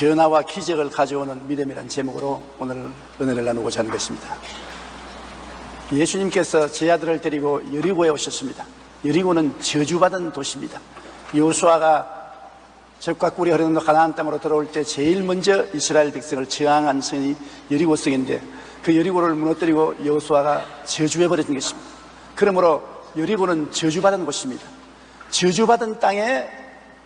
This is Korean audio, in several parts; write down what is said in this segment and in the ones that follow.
변화와 기적을 가져오는 믿음이라는 제목으로 오늘 은혜를 나누고자 하는 것입니다. 예수님께서 제 아들을 데리고 여리고에 오셨습니다. 여리고는 저주받은 도시입니다. 여호수아가 적과 꿀이 흐르는 가나안 땅으로 들어올 때 제일 먼저 이스라엘 백성을 저항한 성이 여리고 성인데, 그 여리고를 무너뜨리고 여호수아가 저주해버린 것입니다. 그러므로 여리고는 저주받은 곳입니다. 저주받은 땅에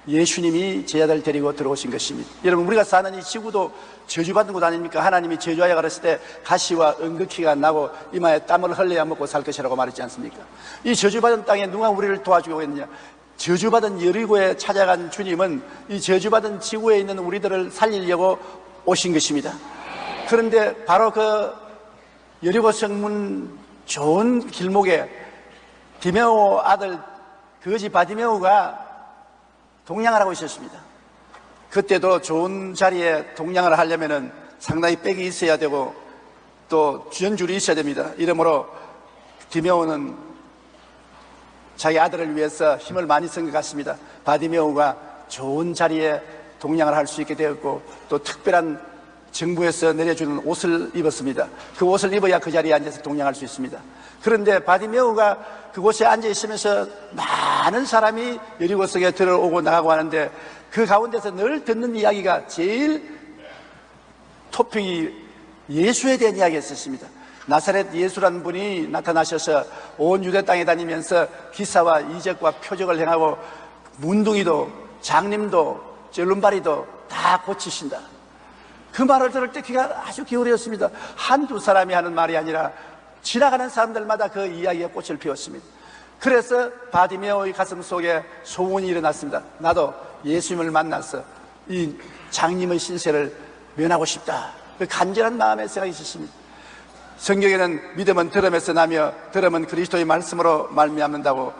예수님이 제 아들 데리고 들어오신 것입니다. 여러분, 우리가 사는 이 지구도 저주받은 곳 아닙니까? 하나님이 저주하여 가르칠 때 가시와 응급기가 나고 이마에 땀을 흘려야 먹고 살 것이라고 말했지 않습니까? 이 저주받은 땅에 누가 우리를 도와주겠느냐? 저주받은 여리고에 찾아간 주님은 이 저주받은 지구에 있는 우리들을 살리려고 오신 것입니다. 그런데 바로 그 여리고 성문 좋은 길목에 디메오 아들 거지 바디메오가 동냥을 하고 있었습니다. 그때도 좋은 자리에 동냥을 하려면 상당히 빽이 있어야 되고 또 주전줄이 있어야 됩니다. 이러므로 디메오는 자기 아들을 위해서 힘을 많이 쓴 것 같습니다. 바디메오가 좋은 자리에 동냥을 할 수 있게 되었고 또 특별한 정부에서 내려주는 옷을 입었습니다. 그 옷을 입어야 그 자리에 앉아서 동냥할 수 있습니다. 그런데 바디메오가 그곳에 앉아 있으면서 많은 사람이 여리고성에 들어오고 나가고 하는데 그 가운데서 늘 듣는 이야기가 제일 토픽이 예수에 대한 이야기였습니다. 나사렛 예수라는 분이 나타나셔서 온 유대 땅에 다니면서 기사와 이적과 표적을 행하고 문둥이도 장님도 절름발이도 다 고치신다. 그 말을 들을 때 귀가 아주 기울였습니다. 한두 사람이 하는 말이 아니라 지나가는 사람들마다 그 이야기에 꽃을 피웠습니다. 그래서 바디메오의 가슴 속에 소원이 일어났습니다. 나도 예수님을 만나서 이 장님의 신세를 면하고 싶다. 그 간절한 마음의 생각이 있었습니다. 성경에는 믿음은 들음에서 나며 들음은 그리스도의 말씀으로 말미암는다고,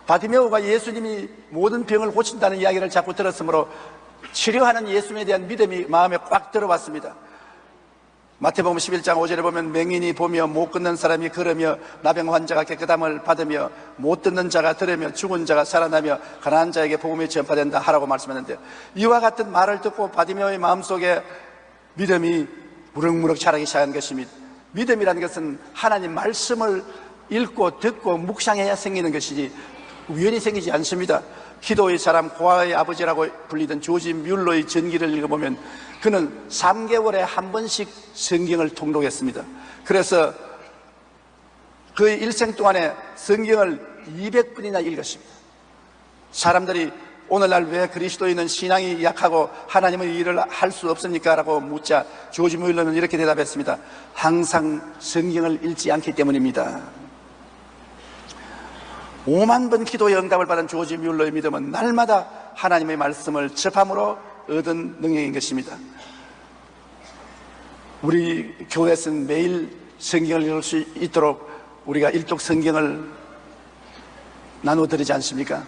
바디메오가 예수님이 모든 병을 고친다는 이야기를 자꾸 들었으므로 치료하는 예수님에 대한 믿음이 마음에 꽉 들어왔습니다. 마태복음 11장 5절에 보면 맹인이 보며 못 걷는 사람이 걸으며 나병 환자가 깨끗함을 받으며 못 듣는 자가 들으며 죽은 자가 살아나며 가난한 자에게 복음이 전파된다 하라고 말씀했는데, 이와 같은 말을 듣고 바디메오의 마음속에 믿음이 무럭무럭 자라기 시작한 것입니다. 믿음이라는 것은 하나님 말씀을 읽고 듣고 묵상해야 생기는 것이지 우연히 생기지 않습니다. 기도의 사람, 고아의 아버지라고 불리던 조지 뮬러의 전기를 읽어보면 그는 3개월에 한 번씩 성경을 통독했습니다. 그래서 그의 일생 동안에 성경을 200번이나 읽었습니다. 사람들이 오늘날 왜 그리스도인은 신앙이 약하고 하나님의 일을 할 수 없습니까? 라고 묻자 조지 뮬러는 이렇게 대답했습니다. 항상 성경을 읽지 않기 때문입니다. 5만 번 기도의 응답을 받은 조지 뮬러의 믿음은 날마다 하나님의 말씀을 접함으로 얻은 능력인 것입니다. 우리 교회에서는 매일 성경을 읽을 수 있도록 우리가 일독 성경을 나눠드리지 않습니까?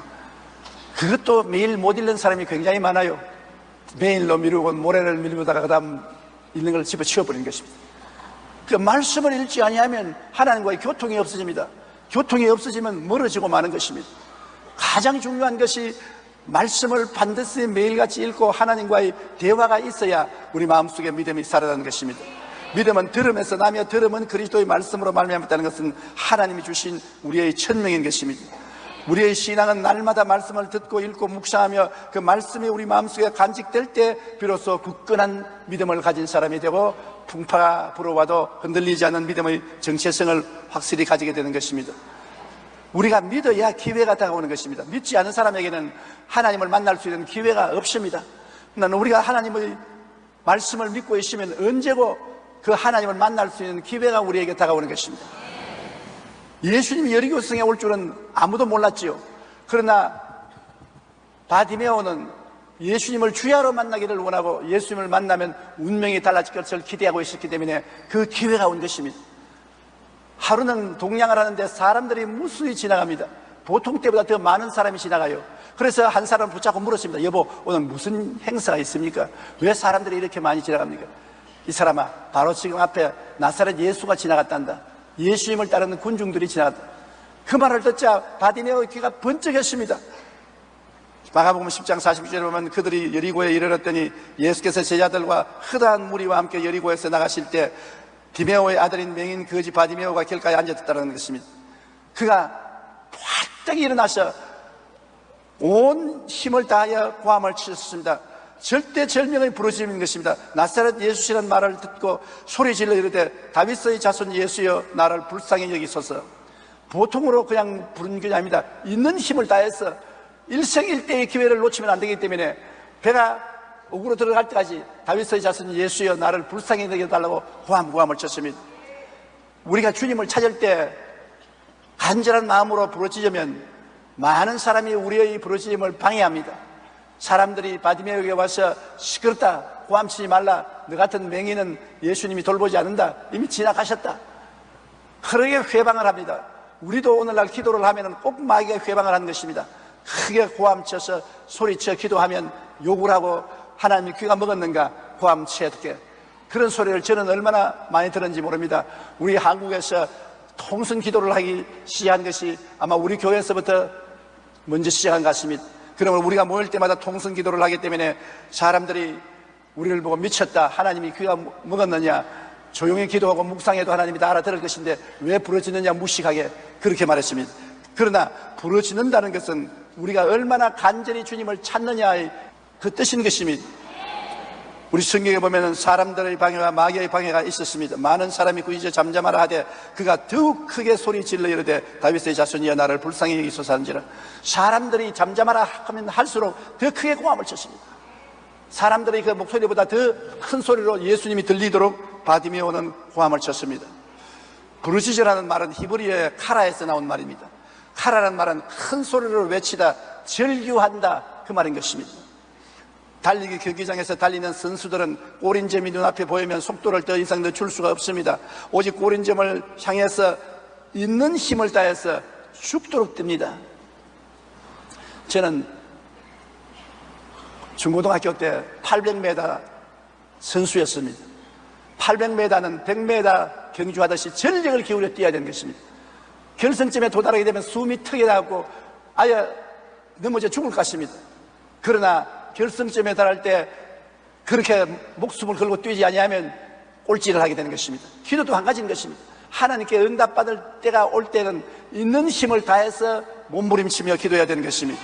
그것도 매일 못 읽는 사람이 굉장히 많아요. 매일로 미루고 모레를 미루다가 그 다음 읽는 걸 집어치워버리는 것입니다. 그 말씀을 읽지 아니하면 하나님과의 교통이 없어집니다. 교통이 없어지면 멀어지고 마는 것입니다. 가장 중요한 것이 말씀을 반드시 매일같이 읽고 하나님과의 대화가 있어야 우리 마음속에 믿음이 살아나는 것입니다. 믿음은 들음에서 나며 들음은 그리스도의 말씀으로 말미암았다는 것은 하나님이 주신 우리의 천명인 것입니다. 우리의 신앙은 날마다 말씀을 듣고 읽고 묵상하며 그 말씀이 우리 마음속에 간직될 때 비로소 굳건한 믿음을 가진 사람이 되고 풍파가 불어와도 흔들리지 않는 믿음의 정체성을 확실히 가지게 되는 것입니다. 우리가 믿어야 기회가 다가오는 것입니다. 믿지 않은 사람에게는 하나님을 만날 수 있는 기회가 없습니다. 나는 우리가 하나님의 말씀을 믿고 있으면 언제고 그 하나님을 만날 수 있는 기회가 우리에게 다가오는 것입니다. 예수님이 여리고성에 올 줄은 아무도 몰랐지요. 그러나 바디메오는 예수님을 주야로 만나기를 원하고 예수님을 만나면 운명이 달라질 것을 기대하고 있었기 때문에 그 기회가 온 것입니다. 하루는 동냥을 하는데 사람들이 무수히 지나갑니다. 보통 때보다 더 많은 사람이 지나가요. 그래서 한 사람 붙잡고 물었습니다. 여보, 오늘 무슨 행사가 있습니까? 왜 사람들이 이렇게 많이 지나갑니까? 이 사람아, 바로 지금 앞에 나사렛 예수가 지나갔단다. 예수님을 따르는 군중들이 지나갔다. 그 말을 듣자 바디메오의 귀가 번쩍했습니다. 마가복음 10장 40절에 보면 그들이 여리고에 이르렀더니 예수께서 제자들과 흐다한 무리와 함께 여리고에서 나가실 때 디메오의 아들인 맹인 거지 바디메오가 길가에 앉았다는 것입니다. 그가 활짝 일어나서 온 힘을 다하여 고함을 치셨습니다. 절대절명의 부르짖는 것입니다. 나사렛 예수시라는 말을 듣고 소리 질러 이르되 다윗의 자손 예수여 나를 불쌍히 여기소서. 보통으로 그냥 부르는 게 아닙니다. 있는 힘을 다해서 일생일대의 기회를 놓치면 안 되기 때문에 배가 옥으로 들어갈 때까지 다윗의 자손 예수여 나를 불쌍히 여겨달라고 고함을 쳤습니다. 우리가 주님을 찾을 때 간절한 마음으로 부르짖으면 많은 사람이 우리의 부르짖음을 방해합니다. 사람들이 바디메오에게 와서 시끄럽다, 고함치지 말라, 너 같은 맹인은 예수님이 돌보지 않는다, 이미 지나가셨다, 그러게 회방을 합니다. 우리도 오늘날 기도를 하면 꼭 마귀가 회방을 하는 것입니다. 크게 고함쳐서 소리쳐 기도하면 욕을 하고 하나님이 귀가 먹었는가 고함치게 그런 소리를 저는 얼마나 많이 들었는지 모릅니다. 우리 한국에서 통성 기도를 하기 시작한 것이 아마 우리 교회에서부터 먼저 시작한 것 같습니다. 그러면 우리가 모일 때마다 통성 기도를 하기 때문에 사람들이 우리를 보고 미쳤다, 하나님이 귀가 먹었느냐, 조용히 기도하고 묵상해도 하나님이 다 알아들을 것인데 왜 부르짖느냐 무식하게 그렇게 말했습니다. 그러나 부르짖는다는 것은 우리가 얼마나 간절히 주님을 찾느냐의 그 뜻인 것입니다. 우리 성경에 보면 사람들의 방해와 마귀의 방해가 있었습니다. 많은 사람이 그 이제 잠잠하라 하되 그가 더욱 크게 소리 질러 이르되 다윗의 자손이여 나를 불쌍히 여기소서 하는지라. 사람들이 잠잠하라 하면 할수록 더 크게 고함을 쳤습니다. 사람들의 그 목소리보다 더 큰 소리로 예수님이 들리도록 바디메오는 고함을 쳤습니다. 부르짖으라는 말은 히브리어의 카라에서 나온 말입니다. 카라라는 말은 큰 소리로 외치다, 절규한다, 그 말인 것입니다. 달리기 경기장에서 달리는 선수들은 골인점이 눈앞에 보이면 속도를 더 이상 늦출 수가 없습니다. 오직 골인점을 향해서 있는 힘을 다해서 죽도록 뜁니다. 저는 중고등학교 때 800m 선수였습니다. 800m는 100m 경주하듯이 전력을 기울여 뛰어야 되는 것입니다. 결승점에 도달하게 되면 숨이 턱에 닿고 아예 넘어져 죽을 것 같습니다. 그러나 결승점에 달할 때 그렇게 목숨을 걸고 뛰지 아니하면 꼴찌를 하게 되는 것입니다. 기도도 한 가지인 것입니다. 하나님께 응답받을 때가 올 때는 있는 힘을 다해서 몸부림치며 기도해야 되는 것입니다.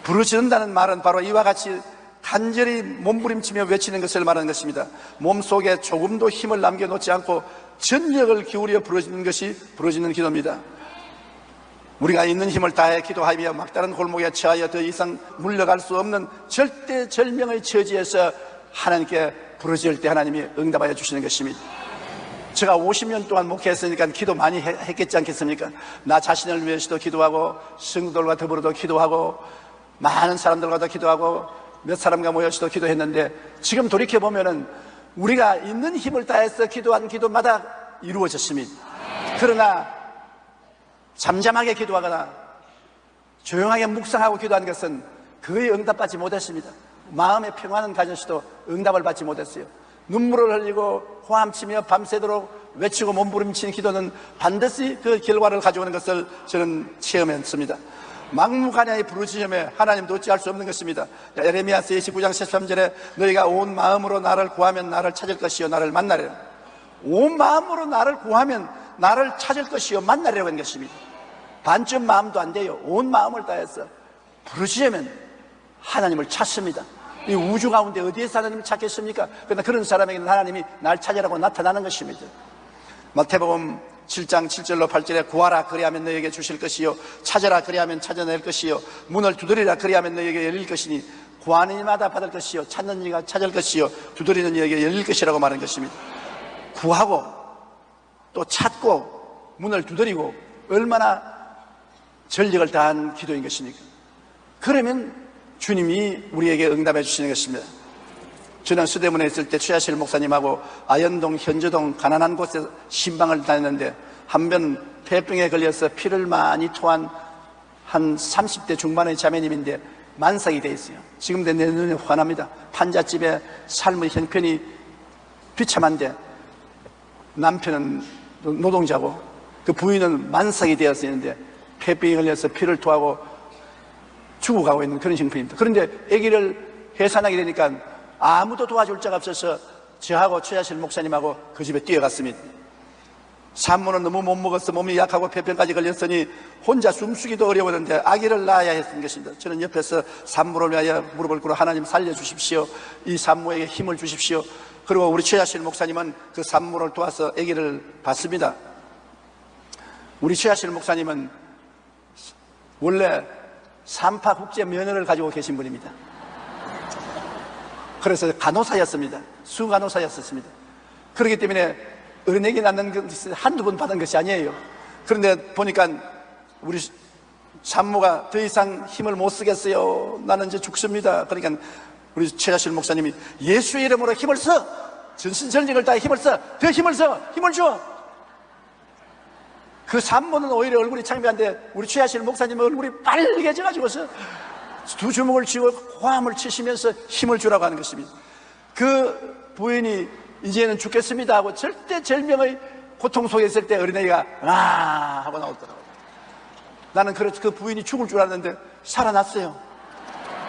부르짖는다는 말은 바로 이와 같이 간절히 몸부림치며 외치는 것을 말하는 것입니다. 몸속에 조금도 힘을 남겨놓지 않고 전력을 기울여 부르짖는 것이 부르짖는 기도입니다. 우리가 있는 힘을 다해 기도하며 막다른 골목에 처하여 더 이상 물러갈 수 없는 절대절명의 처지에서 하나님께 부르짖을 때 하나님이 응답하여 주시는 것입니다. 제가 50년 동안 목회했으니까 기도 많이 했겠지 않겠습니까? 나 자신을 위해서도 기도하고 성도들과 더불어도 기도하고 많은 사람들과도 기도하고 몇 사람과 모여서도 기도했는데 지금 돌이켜보면은 우리가 있는 힘을 다해서 기도한 기도마다 이루어졌습니다. 그러나 잠잠하게 기도하거나 조용하게 묵상하고 기도하는 것은 거의 응답받지 못했습니다. 마음의 평안은 가졌어도 응답을 받지 못했어요. 눈물을 흘리고 호함치며 밤새도록 외치고 몸부림치는 기도는 반드시 그 결과를 가져오는 것을 저는 체험했습니다. 막무가내의 부르짖음에 하나님도 어찌할 수 없는 것입니다. 에레미야서 29장 13절에 너희가 온 마음으로 나를 구하면 나를 찾을 것이요 나를 만나리라. 온 마음으로 나를 구하면 나를 찾을 것이요 만나리라고 하는 것입니다. 반쯤 마음도 안 돼요. 온 마음을 다해서 부르짖으면 하나님을 찾습니다. 이 우주 가운데 어디에서 하나님을 찾겠습니까? 그러나 그런 사람에게는 하나님이 날 찾으라고 나타나는 것입니다. 마태복음 7장 7절로 8절에 구하라 그리하면 너에게 주실 것이요 찾으라 그리하면 찾아낼 것이요 문을 두드리라 그리하면 너에게 열릴 것이니 구하는 이마다 받을 것이요 찾는 이가 찾을 것이요 두드리는 이에게 열릴 것이라고 말하는 것입니다. 구하고 또 찾고 문을 두드리고 얼마나 전력을 다한 기도인 것입니까? 그러면 주님이 우리에게 응답해 주시는 것입니다. 저는 수대문에 있을 때 최하실 목사님하고 아현동, 현주동 가난한 곳에 신방을 다녔는데 한 번 폐병에 걸려서 피를 많이 토한 한 30대 중반의 자매님인데 만삭이 돼 있어요. 지금 내 눈에 환합니다. 판잣집에 삶의 형편이 비참한데 남편은 노동자고, 그 부인은 만삭이 되었었는데 폐병에 걸려서 피를 토하고 죽어가고 있는 그런 형편입니다. 그런데 아기를 해산하게 되니까 아무도 도와줄 자가 없어서 저하고 최하실 목사님하고 그 집에 뛰어갔습니다. 산모는 너무 못 먹어서 몸이 약하고 폐병까지 걸렸으니 혼자 숨쉬기도 어려웠는데 아기를 낳아야 했던 것입니다. 저는 옆에서 산모를 위하여 무릎을 꿇어 하나님 살려주십시오, 이 산모에게 힘을 주십시오. 그리고 우리 최하실 목사님은 그 산모를 도와서 아기를 봤습니다. 우리 최하실 목사님은 원래 3파 국제 면허를 가지고 계신 분입니다. 그래서 간호사였습니다. 수간호사였었습니다. 그렇기 때문에 어린애기 낳는 것을 한두 번 받은 것이 아니에요. 그런데 보니까 우리 산모가 더 이상 힘을 못 쓰겠어요, 나는 이제 죽습니다. 그러니까 우리 최하실 목사님이 예수의 이름으로 힘을 써, 전신전력을 다해 힘을 써, 더 힘을 써, 힘을 줘. 그 산모는 오히려 얼굴이 창피한데 우리 최하실 목사님 얼굴이 빨개져가지고서 두 주먹을 쥐고 호함을 치시면서 힘을 주라고 하는 것입니다. 그 부인이 이제는 죽겠습니다 하고 절대절명의 고통 속에 있을 때 어린아이가 아 하고 나오더라고요. 나는 그래서 그 부인이 죽을 줄 알았는데 살아났어요.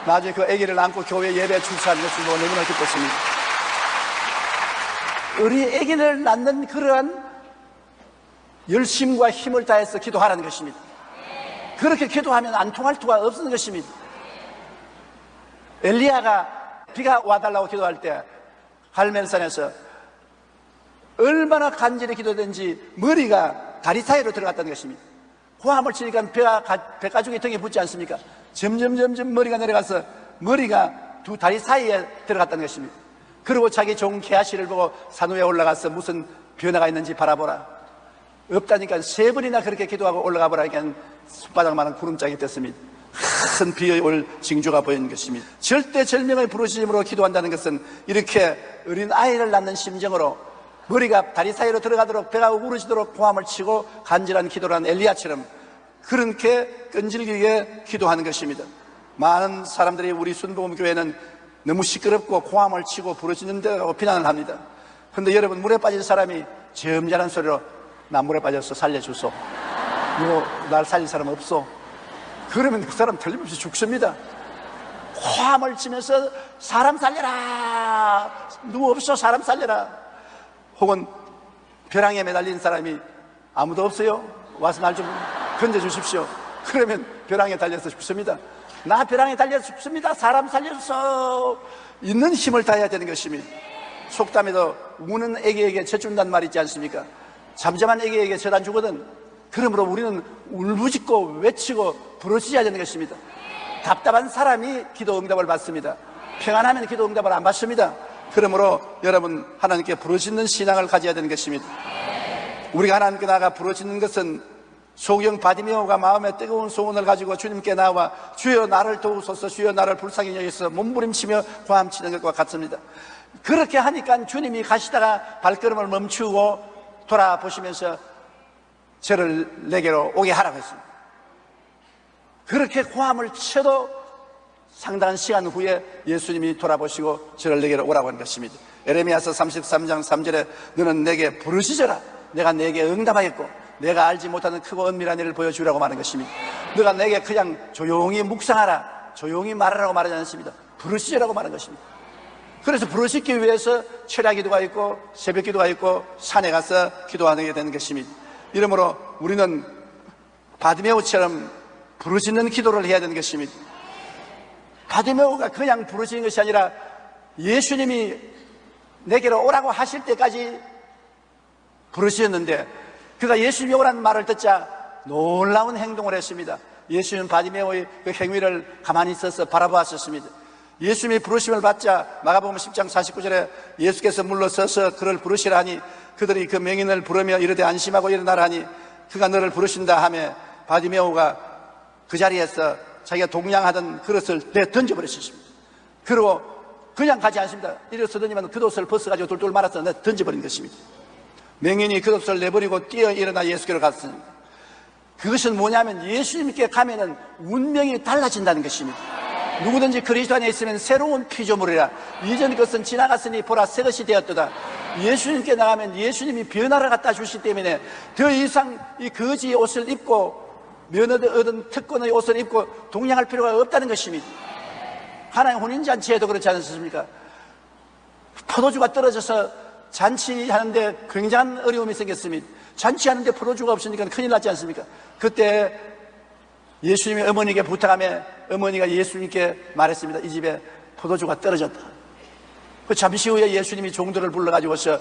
나중에 그 아기를 안고 교회 예배에 출석하는 것을 보고 너무나 기뻤습니다. 우리 아기를 낳는 그러한 열심과 힘을 다해서 기도하라는 것입니다. 그렇게 기도하면 안 통할 수가 없는 것입니다. 엘리야가 비가 와달라고 기도할 때 갈멜산에서 얼마나 간절히 기도했는지 머리가 다리 사이로 들어갔다는 것입니다. 호함을 치니까 배가죽이 등에 붙지 않습니까? 점점 머리가 내려가서 머리가 두 다리 사이에 들어갔다는 것입니다. 그리고 자기 종 게하시를 보고 산 위에 올라가서 무슨 변화가 있는지 바라보라. 없다니까 3번이나 그렇게 기도하고 올라가 보라니까 손바닥만한 구름장이 떴습니다. 큰 비에 올 징조가 보이는 것입니다. 절대절명의 부르짖음으로 기도한다는 것은 이렇게 어린 아이를 낳는 심정으로 머리가 다리 사이로 들어가도록 배가 우그러지도록 호함을 치고 간절한 기도를 한 엘리야처럼 그렇게 끈질기게 기도하는 것입니다. 많은 사람들이 우리 순복음교회는 너무 시끄럽고 호함을 치고 부르짖는 데라고 비난을 합니다. 그런데 여러분, 물에 빠진 사람이 점잖은 소리로 나 물에 빠졌어, 살려주소, 날 살릴 사람 없어, 그러면 그 사람 틀림없이 죽습니다. 호함을 치면서 사람 살려라, 누구 없어, 사람 살려라. 혹은 벼랑에 매달린 사람이 아무도 없어요, 와서 날 좀 건져주십시오. 그러면 벼랑에 달려서 죽습니다. 나 벼랑에 달려서 죽습니다, 사람 살려서 있는 힘을 다해야 되는 것입니다. 속담에도 우는 애기에게 젖준다는 말이 있지 않습니까? 잠잠한 애기에게 젖 안 주거든. 그러므로 우리는 울부짖고 외치고 부르짖어야 되는 것입니다. 답답한 사람이 기도 응답을 받습니다. 평안하면 기도 응답을 안 받습니다. 그러므로 여러분, 하나님께 부르짖는 신앙을 가져야 되는 것입니다. 우리가 하나님께 나아가 부르짖는 것은 소경 바디메오가 마음에 뜨거운 소원을 가지고 주님께 나와 주여 나를 도우소서, 주여 나를 불쌍히 여기소서 몸부림치며 고함치는 것과 같습니다. 그렇게 하니까 주님이 가시다가 발걸음을 멈추고 돌아보시면서 저를 내게로 오게 하라고 했습니다. 그렇게 고함을 쳐도 상당한 시간 후에 예수님이 돌아보시고 저를 내게로 오라고 한 것입니다. 에레미야서 33장 3절에 너는 내게 부르짖어라, 내가 내게 응답하겠고 내가 알지 못하는 크고 은밀한 일을 보여주라고 말하는 것입니다. 너가 내게 그냥 조용히 묵상하라, 조용히 말하라고 말하지 않습니다. 부르짖으라고 말하는 것입니다. 그래서 부르짖기 위해서 철야 기도가 있고 새벽 기도가 있고 산에 가서 기도하게 되는 것입니다. 이러므로 우리는 바디메오처럼 부르짖는 기도를 해야 되는 것입니다. 바디메오가 그냥 부르짖는 것이 아니라 예수님이 내게로 오라고 하실 때까지 부르짖었는데 그가 예수님이 오라는 말을 듣자 놀라운 행동을 했습니다. 예수님은 바디메오의 그 행위를 가만히 있어서 바라보았었습니다. 예수님이 부르심을 받자 마가복음 10장 49절에 예수께서 물러서서 그를 부르시라 하니 그들이 그 명인을 부르며 이르되 안심하고 일어나라 하니 그가 너를 부르신다 하며 바디메오가 그 자리에서 자기가 동냥하던 그릇을 던져버렸습니다. 그리고 그냥 가지 않습니다. 일어서더니만 그 옷을 벗어가지고 돌돌 말아서 던져버린 것입니다. 명인이 그 옷을 내버리고 뛰어 일어나 예수께로 갔습니다. 그것은 뭐냐면 예수님께 가면은 운명이 달라진다는 것입니다. 누구든지 그리스도 안에 있으면 새로운 피조물이라 이전 것은 지나갔으니 보라 새 것이 되었도다. 예수님께 나가면 예수님이 변화를 갖다 주시기 때문에 더 이상 이 거지 옷을 입고 면허 얻은 특권의 옷을 입고 동냥할 필요가 없다는 것입니다. 하나님 혼인잔치에도 그렇지 않습니까? 포도주가 떨어져서 잔치하는데 굉장한 어려움이 생겼습니다. 잔치하는데 포도주가 없으니까 큰일 났지 않습니까? 그때 예수님이 어머니에게 부탁하며 어머니가 예수님께 말했습니다. 이 집에 포도주가 떨어졌다. 그 잠시 후에 예수님이 종들을 불러가지고서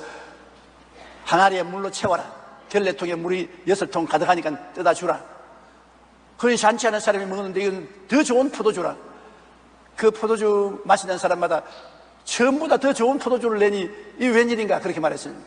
항아리에 물로 채워라. 결례통에 물이 6통 가득하니까 떠다 주라. 그러니 잔치하는 사람이 먹었는데 이건 더 좋은 포도주라. 그 포도주 마시는 사람마다 전부 다 더 좋은 포도주를 내니 이 웬일인가 그렇게 말했습니다.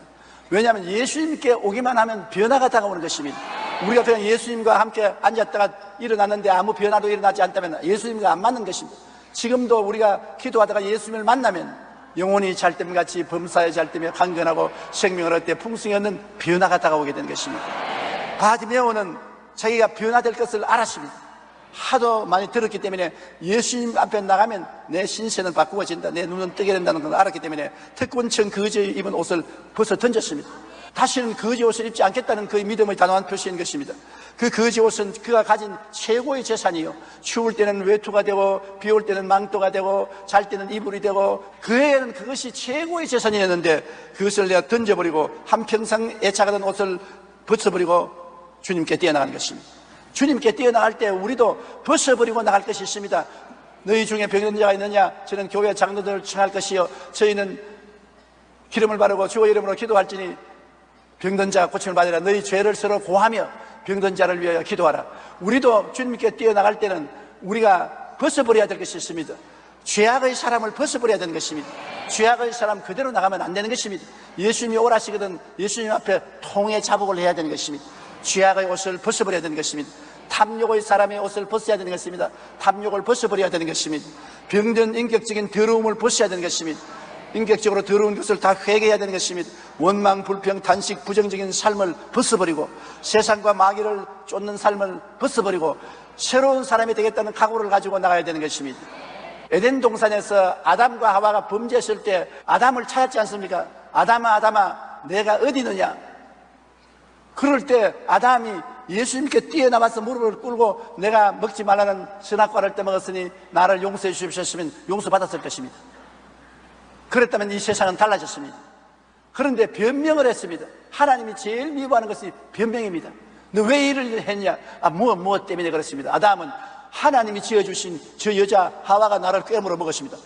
왜냐하면 예수님께 오기만 하면 변화가 다가오는 것입니다. 우리가 그냥 예수님과 함께 앉았다가 일어났는데 아무 변화도 일어나지 않다면 예수님과 안 맞는 것입니다. 지금도 우리가 기도하다가 예수님을 만나면 영혼이 잘됨같이 범사에 잘되며 강건하고 생명을 얻되 풍성히 얻는 변화가 다가오게 되는 것입니다. 바디메오는 자기가 변화될 것을 알았습니다. 하도 많이 들었기 때문에 예수님 앞에 나가면 내 신세는 바꾸어진다, 내 눈은 뜨게 된다는 걸 알았기 때문에 특권청 거지 입은 옷을 벗어 던졌습니다. 다시는 거지 옷을 입지 않겠다는 그의 믿음의 단호한 표시인 것입니다. 그 거지 옷은 그가 가진 최고의 재산이요, 추울 때는 외투가 되고 비 올 때는 망토가 되고 잘 때는 이불이 되고 그에게는 그것이 최고의 재산이었는데 그것을 내가 던져버리고 한평생 애착하던 옷을 벗어버리고 주님께 뛰어나간 것입니다. 주님께 뛰어나갈 때 우리도 벗어버리고 나갈 것이 있습니다. 너희 중에 병든 자가 있느냐? 저는 교회 장로들을 청할 것이요, 저희는 기름을 바르고 주의 이름으로 기도할지니 병든 자가 고침을 받으라. 너희 죄를 서로 고하며 병든 자를 위하여 기도하라. 우리도 주님께 뛰어나갈 때는 우리가 벗어버려야 될 것이 있습니다. 죄악의 사람을 벗어버려야 되는 것입니다. 죄악의 사람 그대로 나가면 안 되는 것입니다. 예수님이 오라시거든 예수님 앞에 통의 자복을 해야 되는 것입니다. 죄악의 옷을 벗어버려야 되는 것입니다. 탐욕의 사람의 옷을 벗어야 되는 것입니다. 탐욕을 벗어버려야 되는 것입니다. 병든 인격적인 더러움을 벗어야 되는 것입니다. 인격적으로 더러운 것을 다 회개해야 되는 것입니다. 원망, 불평, 단식, 부정적인 삶을 벗어버리고 세상과 마귀를 쫓는 삶을 벗어버리고 새로운 사람이 되겠다는 각오를 가지고 나가야 되는 것입니다. 에덴 동산에서 아담과 하와가 범죄했을 때 아담을 찾았지 않습니까? 아담아, 아담아, 내가 어디 있느냐? 그럴 때 아담이 예수님께 뛰어나와서 무릎을 꿇고 내가 먹지 말라는 선악과를 떼먹었으니 나를 용서해 주십시오 용서받았을 것입니다. 그랬다면 이 세상은 달라졌습니다. 그런데 변명을 했습니다. 하나님이 제일 미워하는 것이 변명입니다. 너 왜 이를 했냐? 무엇 때문에 그렇습니다. 아담은 하나님이 지어주신 저 여자 하와가 나를 꿰물어 먹었습니다.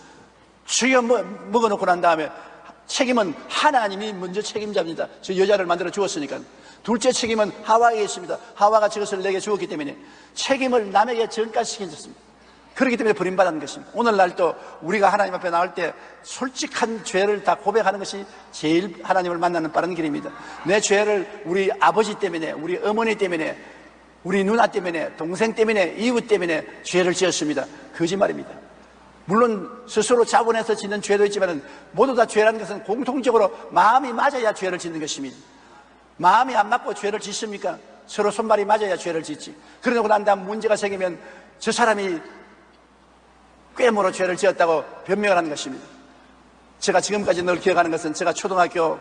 죽여 먹어놓고 난 다음에 책임은 하나님이 먼저 책임자입니다. 저 여자를 만들어 주었으니까. 둘째 책임은 하와에게 있습니다. 하와가 저것을 내게 주었기 때문에 책임을 남에게 전가시켰습니다. 그렇기 때문에 버림받은 것입니다. 오늘날도 우리가 하나님 앞에 나올 때 솔직한 죄를 다 고백하는 것이 제일 하나님을 만나는 빠른 길입니다. 내 죄를 우리 아버지 때문에, 우리 어머니 때문에, 우리 누나 때문에, 동생 때문에, 이웃 때문에 죄를 지었습니다. 거짓말입니다. 물론 스스로 자본해서 짓는 죄도 있지만 모두 다 죄라는 것은 공통적으로 마음이 맞아야 죄를 짓는 것입니다. 마음이 안 맞고 죄를 짓습니까? 서로 손발이 맞아야 죄를 짓지. 그러고 난 다음 문제가 생기면 저 사람이 꿰물어 죄를 지었다고 변명을 하는 것입니다. 제가 지금까지 늘 기억하는 것은 제가 초등학교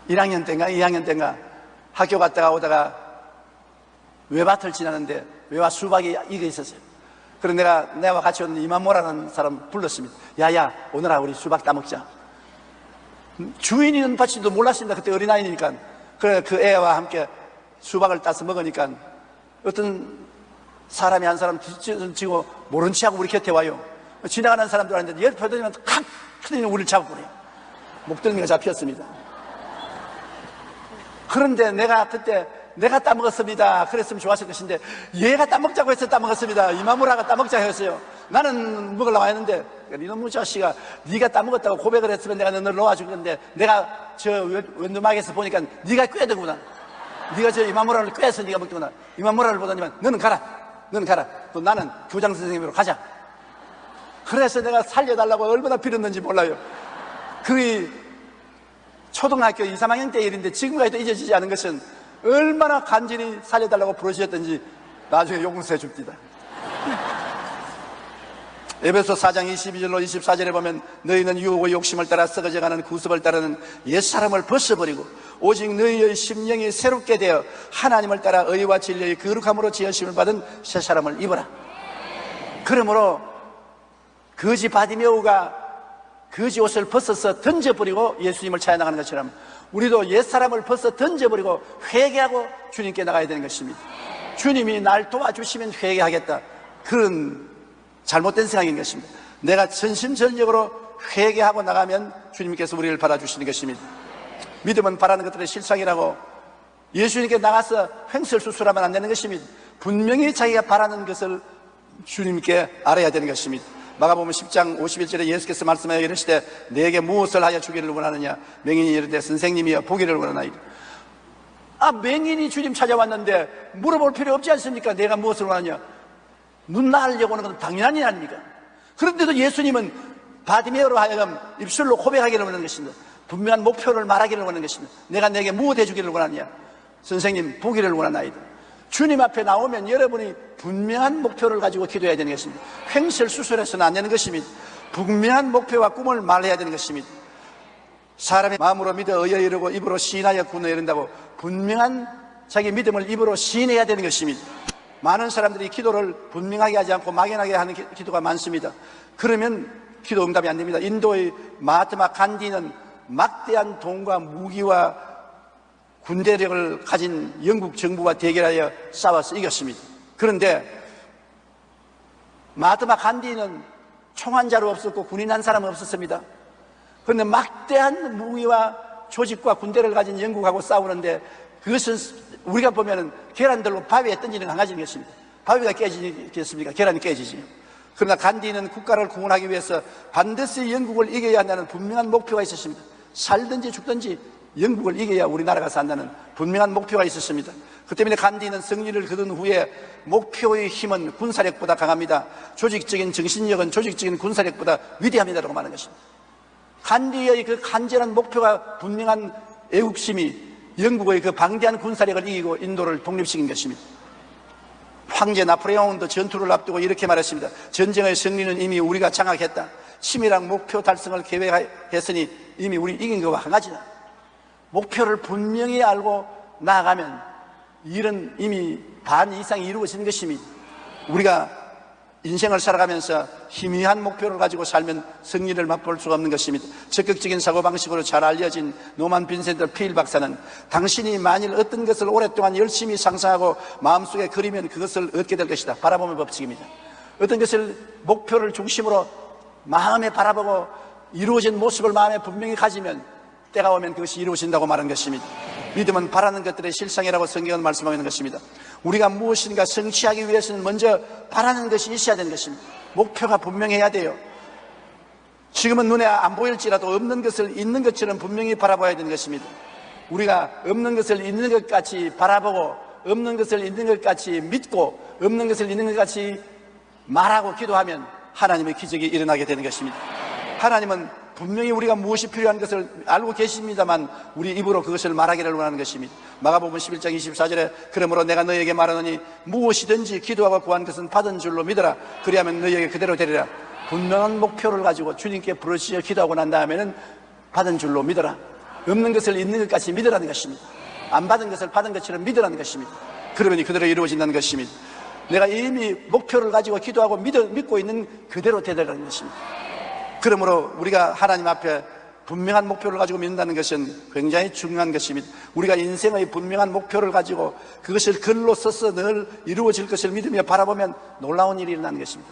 1학년 때인가 2학년 때인가 학교 갔다가 오다가 외밭을 지나는데 외와 수박이 익어 있었어요. 그래서 내가 내와 같이 온 이만모라는 사람 불렀습니다. 야야, 오늘아 우리 수박 따먹자. 주인이 있는 밭인지도 몰랐습니다. 그때 어린아이니까. 그래 그 애와 함께 수박을 따서 먹으니까 어떤 사람이 한 사람 지고 모른 체하고 우리 곁에 와요. 지나가는 사람들 왔는데 옆에 보더니만 칵! 크더니 우리를 잡아버려요. 목덜미가 잡혔습니다. 그런데 내가 그때 내가 따먹었습니다. 그랬으면 좋았을 것인데 얘가 따먹자고 해서 따먹었습니다. 이마무라가 따먹자고 했어요. 나는 먹으려고 했는데 이놈의 자식아, 네가 따먹었다고 고백을 했으면 내가 너를 놓아줄 건데 내가 저 왼두막에서 보니까 네가 꾀더구나. 네가 저 이마무라를 꾀서 네가 먹더구나. 이마무라를 보더니만 너는 가라. 또 나는 교장 선생님으로 가자. 그래서 내가 살려달라고 얼마나 빌었는지 몰라요. 그 초등학교 2, 3학년 때 일인데 지금까지도 잊어지지 않은 것은 얼마나 간절히 살려달라고 부르셨던지 나중에 용서해 줍니다. 에베소 4장 22절로 24절에 보면 너희는 유혹의 욕심을 따라 썩어져가는 구습을 따르는 옛사람을 벗어버리고 오직 너희의 심령이 새롭게 되어 하나님을 따라 의와 진리의 거룩함으로 지으심을 받은 새 사람을 입어라. 그러므로 거지 바디메오가 거지 옷을 벗어서 던져버리고 예수님을 찾아 나가는 것처럼 우리도 옛사람을 벗어 던져버리고 회개하고 주님께 나가야 되는 것입니다. 주님이 날 도와주시면 회개하겠다, 그런 잘못된 생각인 것입니다. 내가 전심전력으로 회개하고 나가면 주님께서 우리를 받아주시는 것입니다. 믿음은 바라는 것들의 실상이라고 예수님께 나가서 횡설수설하면 안 되는 것입니다. 분명히 자기가 바라는 것을 주님께 알아야 되는 것입니다. 마가복음 10장 51절에 예수께서 말씀하여 이르시되 내게 무엇을 하여 주기를 원하느냐? 명인이 이르되 선생님이여 보기를 원하나이다. 맹인이 주님 찾아왔는데 물어볼 필요 없지 않습니까? 내가 무엇을 원하냐? 눈 나으려고 하는 건 당연한 일 아닙니까? 그런데도 예수님은 바디메오로 하여금 입술로 고백하기를 원하는 것입니다. 분명한 목표를 말하기를 원하는 것입니다. 내가 내게 무엇 해주기를 원하느냐? 선생님 보기를 원하나이다. 주님 앞에 나오면 여러분이 분명한 목표를 가지고 기도해야 되는 것입니다. 횡설수설해서는 안 되는 것입니다. 분명한 목표와 꿈을 말해야 되는 것입니다. 사람이 마음으로 믿어 의에 이르고 입으로 시인하여 구원에 이른다고 분명한 자기 믿음을 입으로 시인해야 되는 것입니다. 많은 사람들이 기도를 분명하게 하지 않고 막연하게 하는 기도가 많습니다. 그러면 기도 응답이 안 됩니다. 인도의 마하트마 간디는 막대한 돈과 무기와 군대력을 가진 영국 정부와 대결하여 싸워서 이겼습니다. 그런데 마하트마 간디는 총 한 자루 없었고 군인 한 사람 없었습니다. 그런데 막대한 무기와 조직과 군대를 가진 영국하고 싸우는데 그것은 우리가 보면은 계란들로 바위에 던지는 강아지인 것입니다. 바위가 깨지겠습니까? 계란이 깨지지. 그러나 간디는 국가를 구원하기 위해서 반드시 영국을 이겨야 한다는 분명한 목표가 있었습니다. 살든지 죽든지 영국을 이겨야 우리나라가 산다는 분명한 목표가 있었습니다. 그 때문에 간디는 승리를 거둔 후에 목표의 힘은 군사력보다 강합니다. 조직적인 정신력은 조직적인 군사력보다 위대합니다라고 말하는 것입니다. 간디의 그 간절한 목표가 분명한 애국심이 영국의 그 방대한 군사력을 이기고 인도를 독립시킨 것입니다. 황제 나폴레옹도 전투를 앞두고 이렇게 말했습니다. 전쟁의 승리는 이미 우리가 장악했다. 치밀한 목표 달성을 계획했으니 이미 우리 이긴 것과 한 가지다. 목표를 분명히 알고 나아가면 일은 이미 반 이상이 이루어진 것입니다. 우리가 인생을 살아가면서 희미한 목표를 가지고 살면 승리를 맛볼 수가 없는 것입니다. 적극적인 사고방식으로 잘 알려진 노만 빈센트 필 박사는 당신이 만일 어떤 것을 오랫동안 열심히 상상하고 마음속에 그리면 그것을 얻게 될 것이다. 바라보는 법칙입니다. 어떤 것을 목표를 중심으로 마음에 바라보고 이루어진 모습을 마음에 분명히 가지면 때가 오면 그것이 이루어진다고 말한 것입니다. 믿음은 바라는 것들의 실상이라고 성경은 말씀하고 있는 것입니다. 우리가 무엇인가 성취하기 위해서는 먼저 바라는 것이 있어야 되는 것입니다. 목표가 분명해야 돼요. 지금은 눈에 안 보일지라도 없는 것을 있는 것처럼 분명히 바라봐야 되는 것입니다. 우리가 없는 것을 있는 것 같이 바라보고 없는 것을 있는 것 같이 믿고 없는 것을 있는 것 같이 말하고 기도하면 하나님의 기적이 일어나게 되는 것입니다. 하나님은 분명히 우리가 무엇이 필요한 것을 알고 계십니다만 우리 입으로 그것을 말하기를 원하는 것입니다. 마가복음 11장 24절에 그러므로 내가 너희에게 말하노니 무엇이든지 기도하고 구한 것은 받은 줄로 믿어라. 그리하면 너희에게 그대로 되리라. 분명한 목표를 가지고 주님께 부르짖어 기도하고 난 다음에는 받은 줄로 믿어라. 없는 것을 있는 것 같이 믿으라는 것입니다. 안 받은 것을 받은 것처럼 믿으라는 것입니다. 그러면 그대로 이루어진다는 것입니다. 내가 이미 목표를 가지고 기도하고 믿고 있는 그대로 되더라는 것입니다. 그러므로 우리가 하나님 앞에 분명한 목표를 가지고 믿는다는 것은 굉장히 중요한 것입니다. 우리가 인생의 분명한 목표를 가지고 그것을 글로 써서 늘 이루어질 것을 믿으며 바라보면 놀라운 일이 일어나는 것입니다.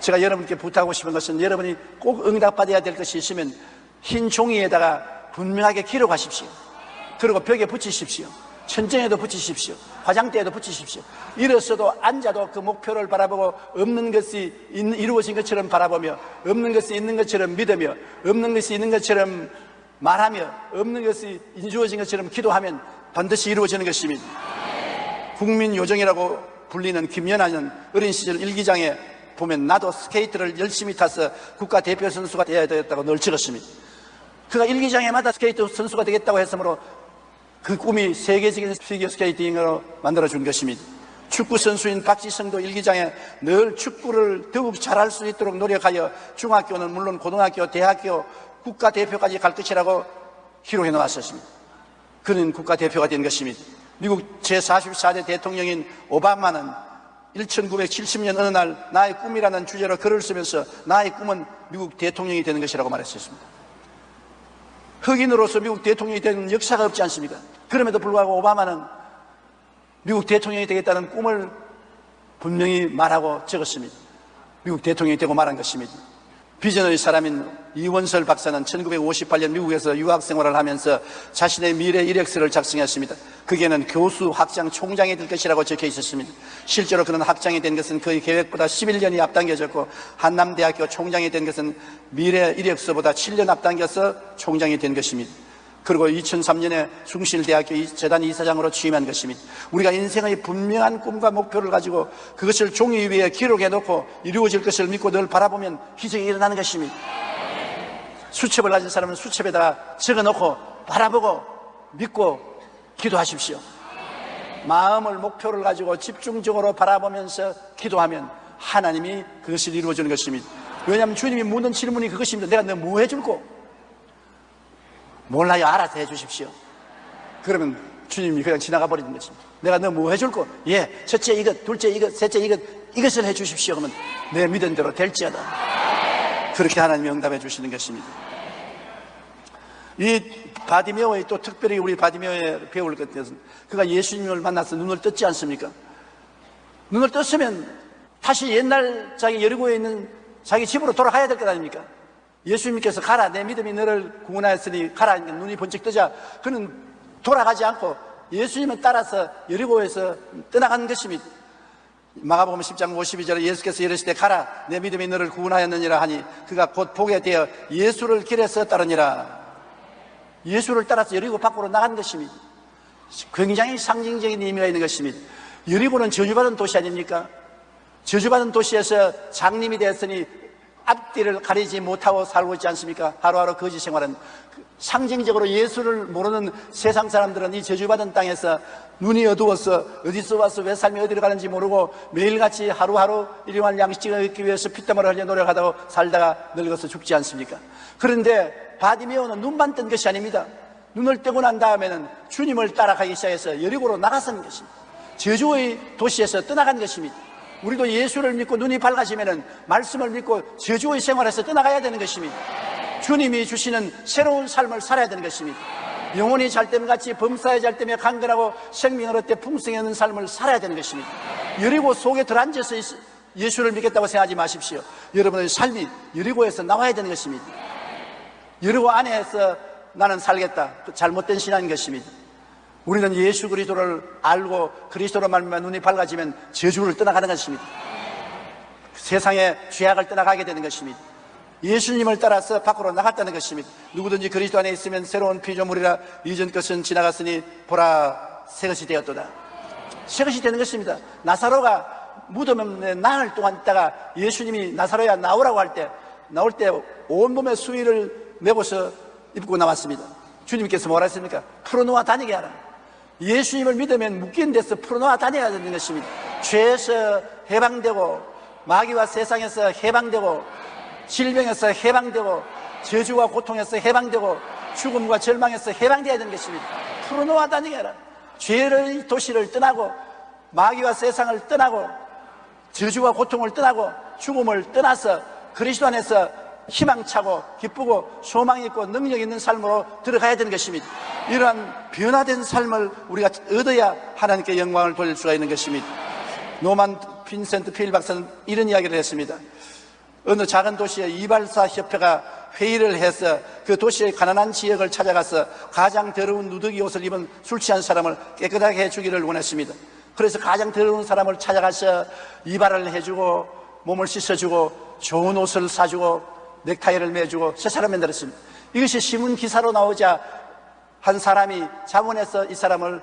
제가 여러분께 부탁하고 싶은 것은 여러분이 꼭 응답받아야 될 것이 있으면 흰 종이에다가 분명하게 기록하십시오. 그리고 벽에 붙이십시오. 천장에도 붙이십시오. 화장대에도 붙이십시오. 일어서도 앉아도 그 목표를 바라보고 없는 것이 이루어진 것처럼 바라보며 없는 것이 있는 것처럼 믿으며 없는 것이 있는 것처럼 말하며 없는 것이 이루어진 것처럼 기도하면 반드시 이루어지는 것입니다. 국민요정이라고 불리는 김연아는 어린 시절 일기장에 보면 나도 스케이트를 열심히 타서 국가대표 선수가 되어야 되겠다고 늘 적었습니다. 그가 일기장에마다 스케이트 선수가 되겠다고 했으므로 그 꿈이 세계적인 피겨 스케이팅으로 만들어준 것입니다. 축구 선수인 박지성도 일기장에 늘 축구를 더욱 잘할 수 있도록 노력하여 중학교는 물론 고등학교, 대학교, 국가대표까지 갈 것이라고 기록해 놓았었습니다. 그는 국가대표가 된 것입니다. 미국 제44대 대통령인 오바마는 1970년 어느 날 나의 꿈이라는 주제로 글을 쓰면서 나의 꿈은 미국 대통령이 되는 것이라고 말했었습니다. 흑인으로서 미국 대통령이 되는 역사가 없지 않습니까? 그럼에도 불구하고 오바마는 미국 대통령이 되겠다는 꿈을 분명히 말하고 적었습니다. 미국 대통령이 되고 말한 것입니다. 비전의 사람인 이원설 박사는 1958년 미국에서 유학생활을 하면서 자신의 미래 이력서를 작성했습니다. 거기에는 교수, 학장, 총장이 될 것이라고 적혀 있었습니다. 실제로 그는 학장이 된 것은 그의 계획보다 11년이 앞당겨졌고 한남대학교 총장이 된 것은 미래 이력서보다 7년 앞당겨서 총장이 된 것입니다. 그리고 2003년에 숭실대학교 재단 이사장으로 취임한 것입니다. 우리가 인생의 분명한 꿈과 목표를 가지고 그것을 종이 위에 기록해 놓고 이루어질 것을 믿고 늘 바라보면 기적이 일어나는 것입니다. 수첩을 가진 사람은 수첩에다가 적어놓고 바라보고 믿고 기도하십시오. 마음을 목표를 가지고 집중적으로 바라보면서 기도하면 하나님이 그것을 이루어주는 것입니다. 왜냐하면 주님이 묻는 질문이 그것입니다. 내가 너 뭐 해줄 거? 몰라요. 알아서 해주십시오. 그러면 주님이 그냥 지나가 버리는 것입니다. 내가 너 뭐 해줄 거? 예, 첫째 이것, 둘째 이것, 셋째 이것을 해주십시오. 그러면 내 믿은 대로 될지어다. 그렇게 하나님이 응답해 주시는 것입니다. 이 바디메오의 또 특별히 우리 바디메오에 배울 것은 그가 예수님을 만나서 눈을 떴지 않습니까? 눈을 떴으면 다시 옛날 자기 여리고에 있는 자기 집으로 돌아가야 될 것 아닙니까? 예수님께서 가라, 내 믿음이 너를 구원하였으니 가라. 눈이 번쩍 뜨자 그는 돌아가지 않고 예수님을 따라서 여리고에서 떠나간 것입니다. 마가복음 10장 52절에 예수께서 이르시되 가라, 내 믿음이 너를 구원하였느니라 하니 그가 곧 보게 되어 예수를 길에서 따르니라. 예수를 따라서 여리고 밖으로 나간 것입니다. 굉장히 상징적인 의미가 있는 것입니다. 여리고는 저주받은 도시 아닙니까? 저주받은 도시에서 장님이 되었으니 앞뒤를 가리지 못하고 살고 있지 않습니까? 하루하루 거지 생활은 상징적으로 예수를 모르는 세상 사람들은 이 저주받은 땅에서 눈이 어두워서 어디서 와서 왜 삶이 어디로 가는지 모르고 매일같이 하루하루 일용할 양식을 얻기 위해서 피땀을 흘려 노력하다가 살다가 늙어서 죽지 않습니까? 그런데 바디메오는 눈만 뜬 것이 아닙니다. 눈을 뜨고 난 다음에는 주님을 따라가기 시작해서 여리고로 나가선 것입니다. 저주의 도시에서 떠나간 것입니다. 우리도 예수를 믿고 눈이 밝아지면은 말씀을 믿고 저주의 생활에서 떠나가야 되는 것입니다. 주님이 주시는 새로운 삶을 살아야 되는 것입니다. 영혼이 잘됨같이 범사에 잘되며 강건하고 생명을 얻되 풍성히 얻는 삶을 살아야 되는 것입니다. 여리고 속에 들어앉아서 예수를 믿겠다고 생각하지 마십시오. 여러분의 삶이 여리고에서 나와야 되는 것입니다. 여리고 안에서 나는 살겠다. 잘못된 신앙인 것입니다. 우리는 예수 그리스도를 알고 그리스도로 말미암아 눈이 밝아지면 저주를 떠나가는 것입니다. 세상의 죄악을 떠나가게 되는 것입니다. 예수님을 따라서 밖으로 나갔다는 것입니다. 누구든지 그리스도 안에 있으면 새로운 피조물이라 이전 것은 지나갔으니 보라 새 것이 되었도다. 새 것이 되는 것입니다. 나사로가 무덤에 나흘 동안 있다가 예수님이 나사로야 나오라고 할 때 나올 때 온몸에 수의를 메고서 입고 나왔습니다. 주님께서 뭐라 했습니까? 풀어놓아 다니게 하라. 예수님을 믿으면 묶인 데서 풀어놓아 다녀야 되는 것입니다. 죄에서 해방되고 마귀와 세상에서 해방되고 질병에서 해방되고 저주와 고통에서 해방되고 죽음과 절망에서 해방되어야 되는 것입니다. 풀어놓아 다니게 하라. 죄의 도시를 떠나고 마귀와 세상을 떠나고 저주와 고통을 떠나고 죽음을 떠나서 그리스도 안에서 희망차고 기쁘고 소망 있고 능력 있는 삶으로 들어가야 되는 것입니다. 이러한 변화된 삶을 우리가 얻어야 하나님께 영광을 돌릴 수가 있는 것입니다. 노만 빈센트 필 박사는 이런 이야기를 했습니다. 어느 작은 도시에 이발사 협회가 회의를 해서 그 도시의 가난한 지역을 찾아가서 가장 더러운 누더기 옷을 입은 술 취한 사람을 깨끗하게 해주기를 원했습니다. 그래서 가장 더러운 사람을 찾아가서 이발을 해주고 몸을 씻어주고 좋은 옷을 사주고 넥타이를 매주고 새 사람 만들었습니다. 이것이 신문 기사로 나오자 한 사람이 자문해서 이 사람을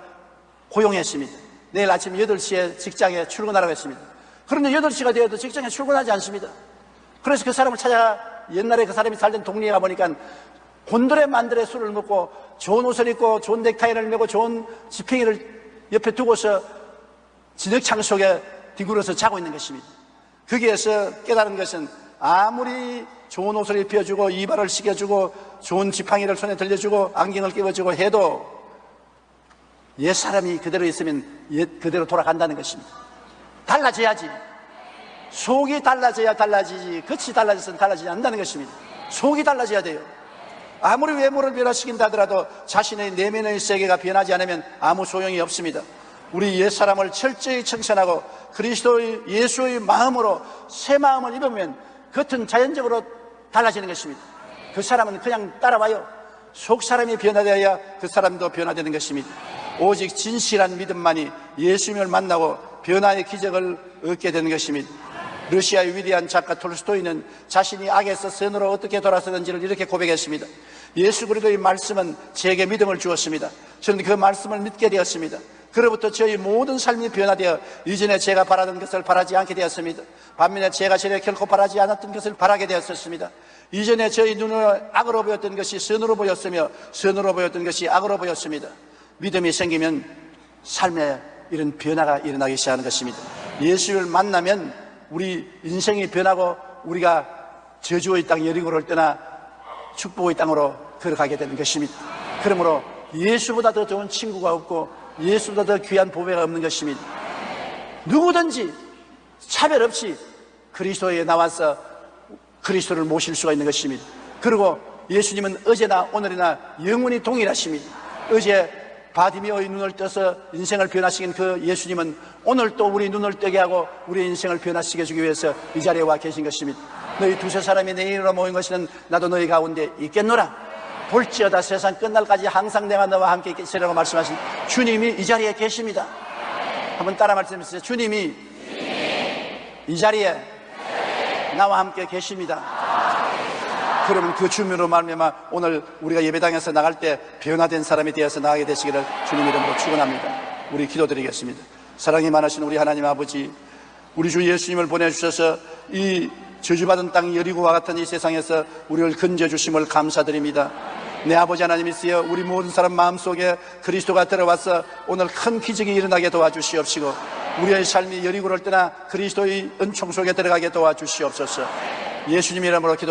고용했습니다. 내일 아침 8시에 직장에 출근하라고 했습니다. 그런데 8시가 되어도 직장에 출근하지 않습니다. 그래서 그 사람을 찾아 옛날에 그 사람이 살던 동네에 가보니까 곤드레 만드레 술을 먹고 좋은 옷을 입고 좋은 넥타이를 매고 좋은 지팡이를 옆에 두고서 진흙창 속에 뒹굴어서 자고 있는 것입니다. 거기에서 깨달은 것은 아무리 좋은 옷을 입혀주고 이발을 시켜주고 좋은 지팡이를 손에 들려주고 안경을 끼워주고 해도 옛사람이 그대로 있으면 옛 그대로 돌아간다는 것입니다. 달라져야지. 속이 달라져야 달라지지 겉이 달라져서는 달라지지 않는다는 것입니다. 속이 달라져야 돼요. 아무리 외모를 변화시킨다 하더라도 자신의 내면의 세계가 변하지 않으면 아무 소용이 없습니다. 우리 옛사람을 철저히 청산하고 그리스도의 예수의 마음으로 새 마음을 입으면 겉은 자연적으로 달라지는 것입니다. 그 사람은 그냥 따라와요. 속 사람이 변화되어야 그 사람도 변화되는 것입니다. 오직 진실한 믿음만이 예수님을 만나고 변화의 기적을 얻게 되는 것입니다. 러시아의 위대한 작가 톨스토이는 자신이 악에서 선으로 어떻게 돌아서는지를 이렇게 고백했습니다. 예수 그리스도의 말씀은 제게 믿음을 주었습니다. 저는 그 말씀을 믿게 되었습니다. 그로부터 저희 모든 삶이 변화되어 이전에 제가 바라던 것을 바라지 않게 되었습니다. 반면에 제가 전에 결코 바라지 않았던 것을 바라게 되었습니다. 이전에 저희 눈을 악으로 보였던 것이 선으로 보였으며 선으로 보였던 것이 악으로 보였습니다. 믿음이 생기면 삶에 이런 변화가 일어나기 시작하는 것입니다. 예수를 만나면 우리 인생이 변하고 우리가 저주의 땅 여리고를 떠나 축복의 땅으로 걸어가게 되는 것입니다. 그러므로 예수보다 더 좋은 친구가 없고 예수보다 더 귀한 보배가 없는 것입니다. 누구든지 차별 없이 그리스도에 나와서 그리스도를 모실 수가 있는 것입니다. 그리고 예수님은 어제나 오늘이나 영원히 동일하십니다. 어제 바디메오의 눈을 떠서 인생을 변화시킨 그 예수님은 오늘 또 우리 눈을 뜨게 하고 우리 인생을 변화시켜주기 위해서 이 자리에 와 계신 것입니다. 너희 두세 사람이 내 이름으로 모인 것은 나도 너희 가운데 있겠노라. 볼지어다 세상 끝날까지 항상 내가 너와 함께 있으리라고 말씀하신 주님이 이 자리에 계십니다. 한번 따라 말씀해주세요. 주님이 이 자리에 나와 함께 계십니다. 그러면 그 주님으로 말미암아 오늘 우리가 예배당에서 나갈 때 변화된 사람이 되어서 나가게 되시기를 주님 이름으로 축원합니다. 우리 기도드리겠습니다. 사랑이 많으신 우리 하나님 아버지, 우리 주 예수님을 보내주셔서 이 저주받은 땅 여리고와 같은 이 세상에서 우리를 건져주심을 감사드립니다. 내 아버지 하나님이시여, 우리 모든 사람 마음속에 그리스도가 들어와서 오늘 큰 기적이 일어나게 도와주시옵시고 우리의 삶이 여리고를 떠나 그리스도의 은총 속에 들어가게 도와주시옵소서. 예수님 이름으로 기도합니다.